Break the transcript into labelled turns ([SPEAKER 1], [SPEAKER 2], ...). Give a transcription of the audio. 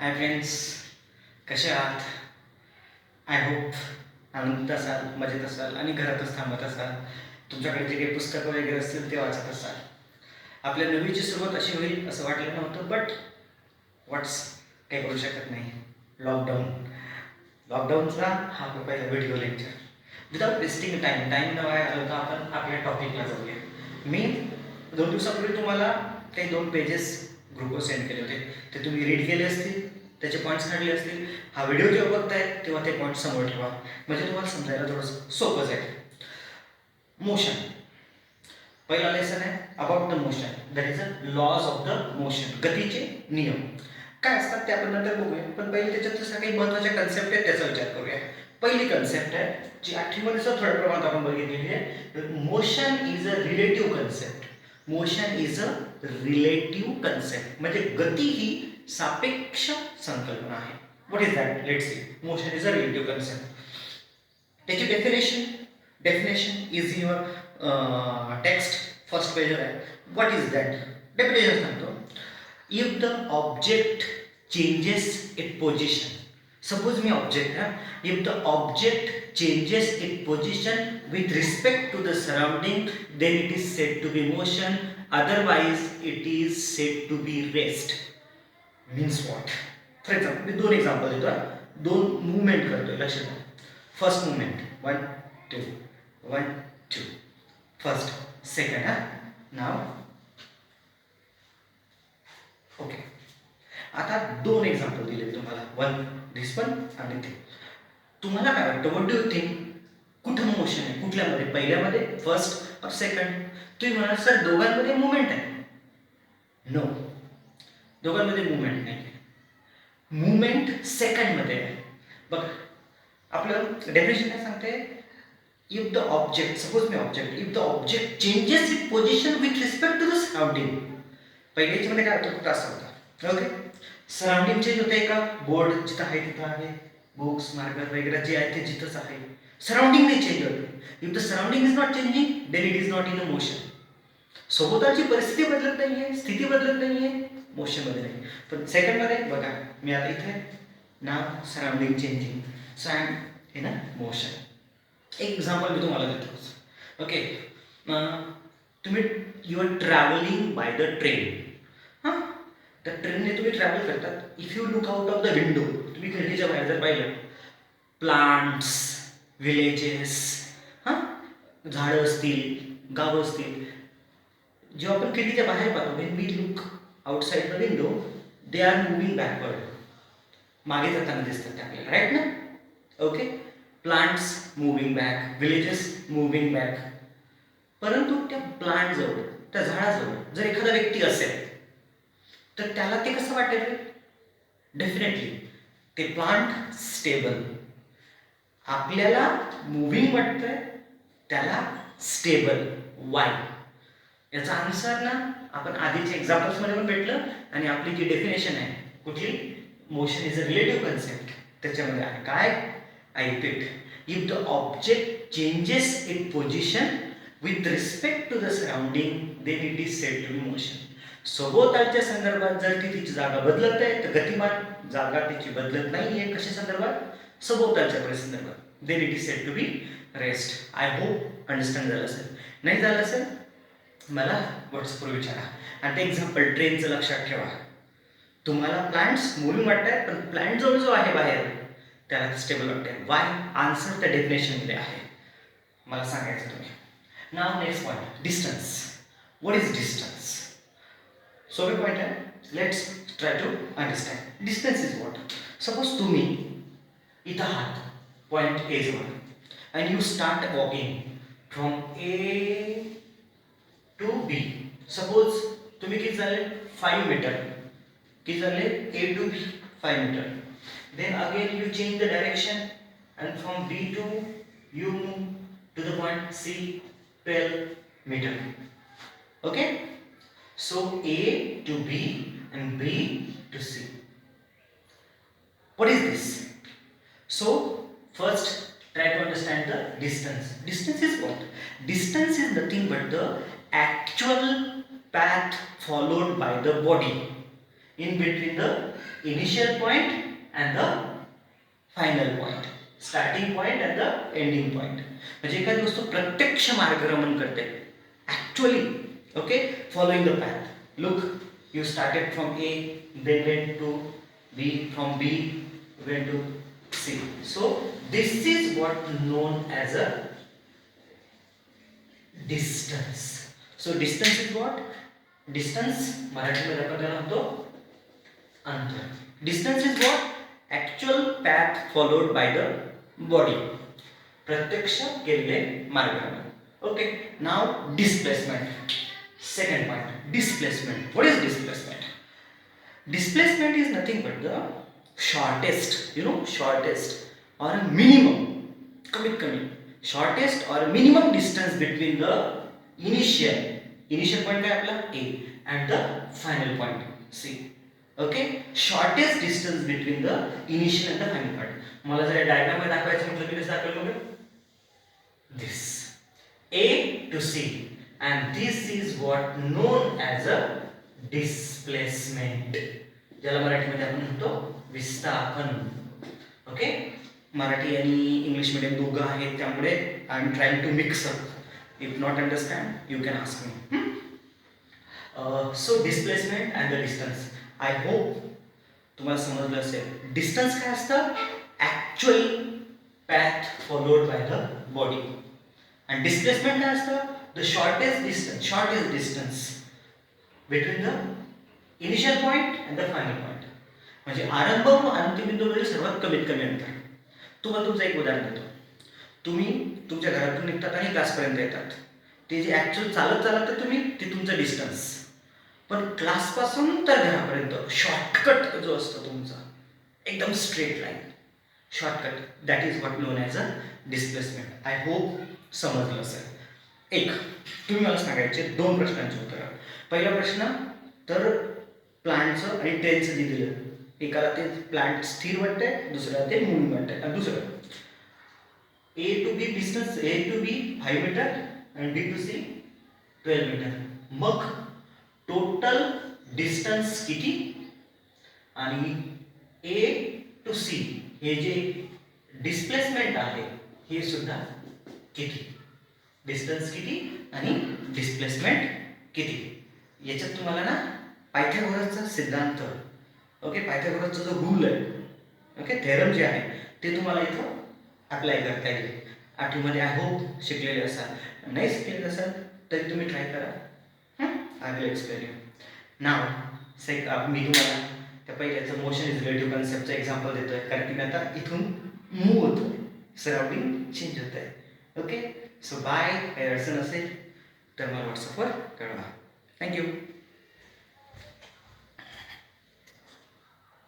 [SPEAKER 1] Hi friends, कसे आहात? I hope आनंदित असाल, मजेत असाल आणि घरातच थांबत असाल. तुमच्याकडे जे काही पुस्तकं वगैरे असतील ते वाचत असाल. आपल्या नवीची सुरुवात अशी होईल असं वाटलं नव्हतं, बट व्हॉट्स, काही करू शकत नाही. लॉकडाऊनचा हा आपला पहिला video lecture. Without wasting time न वाया घालवता आपण आपल्या टॉपिकला जाऊया. मी 2 दिवसापूर्वी तुम्हाला काही 2 पेजेस ग्रुपवर सेंड केले होते. ते तुम्ही रीड केले असतील, त्याचे पॉईंट्स काढले असतील. हा व्हिडिओ जेव्हा बघताय तेव्हा ते पॉईंट समोर ठेवा, म्हणजे तुम्हाला समजायला थोडंसं सोपं जाईल. मोशन, पहिला लेसन आहे about the motion. That is a laws of the motion. गतीचे नियम काय असतात ते आपण नंतर बघूया, पण पहिले त्याच्यात जसं काही महत्त्वाच्या कन्सेप्ट आहेत त्याचा विचार करूया. पहिली कन्सेप्ट आहे जी 8वीमध्ये सुद्धा थोड्या प्रमाणात आपण बघितलेली आहे. Motion is a relative concept. Motion is a relative concept म्हणजे गती ही सापेक्ष संकल्पना आहे. What is that? Let's see. Motion is a relative concept. त्याची definition is your text first पेजवर आहे. What is that? डेफिनेशन सांगतो. If the object changes it position. Suppose मी ऑब्जेक्ट आहे. If the object changes it position with respect to the surrounding, then it is said to be motion, otherwise it is said to be rest. Means what? For example, मी 2 example देतो. 2 movement करतोय, लक्षात घ्या. First movement 1 2 1 2, first second. Now okay. आता 2 example दिले तुम्हाला, one दिस one आणि ते. तुम्हाला काय वाटतं? What do you think? कुठं मोशन आहे? कुठल्यामध्ये? पहिल्यामध्ये, फर्स्ट और सेकंड? तुम्ही म्हणाल सर दोघांमध्ये मुवमेंट आहे. नो, दोघांमध्ये मुवमेंट नाही. मुवमेंट सेकंडमध्ये आहे. बघ, आपलं डेफिनेशन काय सांगते? इफ द ऑब्जेक्ट, सपोज मी object, if the object changes it position with respect to the surrounding. पहिल्याच्यामध्ये काय होतं? फक्त असं होतं. ओके, सराउंडिंग चेंज होते का? बोर्ड जिथं आहे तिथं आहे, बुक्स मार्कर वगैरे जे आहे ते जिथंच आहे. सराउंडिंग नाही चेंज होते. If the surrounding is not changing, then it is not in a motion. सभोवतालची परिस्थिती बदलत नाहीये, स्थिती बदलत नाहीये, मोशनमध्ये नाही. पण सेकंडमध्ये बघा, मी आता इथे ना surrounding changing, so I am in a motion. एक एक्झाम्पल मी तुम्हाला देतो. ओके, तुम्ही you are travelling by the train. हां, तर ट्रेनने तुम्ही ट्रॅव्हल करतात. If you look out of the window, तुम्ही खिडकीच्या बाहेर जर पाहिलं, प्लांट्स, विलेजेस, हां, झाडं असतील, गावं असतील. जेव्हा आपण खिडकीच्या बाहेर पाहतो, when we look outside the window, they are moving backward. मागे जाताना दिसतात आपल्याला, राईट ना? Okay, plants moving back, villages moving back. परंतु त्या प्लांटजवळ, त्या झाडाजवळ जर एखादा व्यक्ती असेल तर त्याला ते कसं वाटेल? डेफिनेटली ते प्लांट स्टेबल. आपल्याला मुव्हिंग वाटतंय, त्याला स्टेबल. वाय? याचा आन्सर ना आपण आधीच्या एक्झाम्पल्समध्ये पण भेटलं, आणि आपली जी डेफिनेशन आहे कुठली? Motion is a relative concept, त्याच्यामध्ये आहे काय? I repeat. If the object changes it position with respect to the surrounding, then it is said to be motion. सभोवतालच्या संदर्भात जर ती तिची जागा बदलत आहे तर गतिमान. जागा तिची बदलत नाही आहे, कशा संदर्भात? सभोवतालच्या परिसंदर्भात. Then it is said to be rest. I hope understand झालं असेल. नाही झालं असेल मला व्हॉट्सअपवर विचारा. आणि ते एक्झाम्पल ट्रेनचं लक्षात ठेवा. तुम्हाला प्लांट्स मुव्हिंग वाटत आहेत, पण प्लांट जो आहे बाहेर त्याला स्टेबल वाटत आहे. वाय? आन्सर त्या डेफिनेशनमध्ये आहे, मला सांगायचं तुम्ही. Now next point, distance. What is distance? सोपे पॉईंट आहे. Let's try to understand. Distance is what? Suppose तुम्ही इथं आहात पॉईंट ए जवळ, and you start walking from A to B. Suppose तुम्ही किती झाले? 5 मीटर. किती झाले? A to B 5 metre. Then again you change the direction, and from B to you move to the point C 12 metre. Okay, so A to B and B to C. What is this? So first try to understand the distance. Distance is what? Distance is nothing but the actual path followed by the body. in between the initial point and the final point, starting point and the ending point. म्हणजे एखादी वस्तू प्रत्यक्ष मार्गक्रमण करते actually. Okay, following the path. Look, you started from A, then went to B, from B went to C. So this is what known as a distance. So distance is what? Distance मराठीमध्ये आपण त्याला म्हणतो अंतर. Distance is what? Actual path followed by the body. प्रत्यक्ष केलेले मार्गक्रमण. Okay, now displacement. Second point, displacement. What is displacement? Displacement is nothing but the shortest, shortest or minimum, कमीत कमी, shortest or minimum distance between the initial point काय आपला A and the final point C. Okay, shortest distance between the initial and the final point. मला जर diagram मध्ये दाखवायचं म्हटलं मी कसं दाखवलं बघा, दिस A to C and this is what known as a displacement, ज्याला मराठीमध्ये आपण म्हणतो विस्थापन. ओके, मराठी आणि इंग्लिश मीडियम दोघं आहेत त्यामुळे I am trying to mix up. If not understand you can ask me. So displacement and the distance. I hope तुम्हाला समजलं असेल. डिस्टन्स काय असतं? Actual path followed by the body. आणि डिस्प्लेसमेंट काय असतं? The shortest distance between the initial point and the final point. म्हणजे आरंभ व अंतिम बिंदूवरील सर्वात कमीत कमी अंतर. तुम्हाला तुमचं एक उदाहरण देतो. तुम्ही तुमच्या घरातून निघतात आणि क्लासपर्यंत येतात. ते जे ॲक्च्युअल चालत तर तुम्ही ते तुमचं डिस्टन्स. पण क्लासपासून तर घरापर्यंत शॉर्टकट जो असतो तुमचा, एकदम straight line shortcut, that is what known as a displacement. I hope समजलं असेल. एक तुम्ही मला सांगायचे 2 प्रश्नांची उत्तरं. पहिला प्रश्न तर प्लांटचं आणि ट्रेनचं जे दिलं, एकाला ते प्लांट स्थिर वाटतंय, दुसऱ्याला ते मूव्हिंग वाटतंय. आणि दुसरं A to B distance, A to B 5 metre आणि B to C 12 मीटर. मग टोटल डिस्टन्स किती आणि A to C हे जे डिस्प्लेसमेंट आहे हे सुद्धा किती. डिस्टन्स किती आणि डिस्प्लेसमेंट किती. याच्यात तुम्हाला ना पायथागोरसचा सिद्धांत, ओके, पायथागोरसचा जो रूल आहे, ओके, थेरम जे आहे ते तुम्हाला इथं अप्लाय करता येईल. आठवीमध्ये आय होप शिकलेले असाल. नाही शिकलेले असाल तरी तुम्ही ट्राय करा. I will explain you. Now मी तुम्हाला त्या पहिल्याचं मोशन इज रिलेटिव्ह कन्सेप्टचं एक्झाम्पल देतो आहे, कारण की मी आता इथून मूव्ह होतो आहे, सराउंडिंग चेंज होत आहे. Okay, so bye. काही अडचण असेल तर मला व्हॉट्सअपवर कळवा. थँक्यू.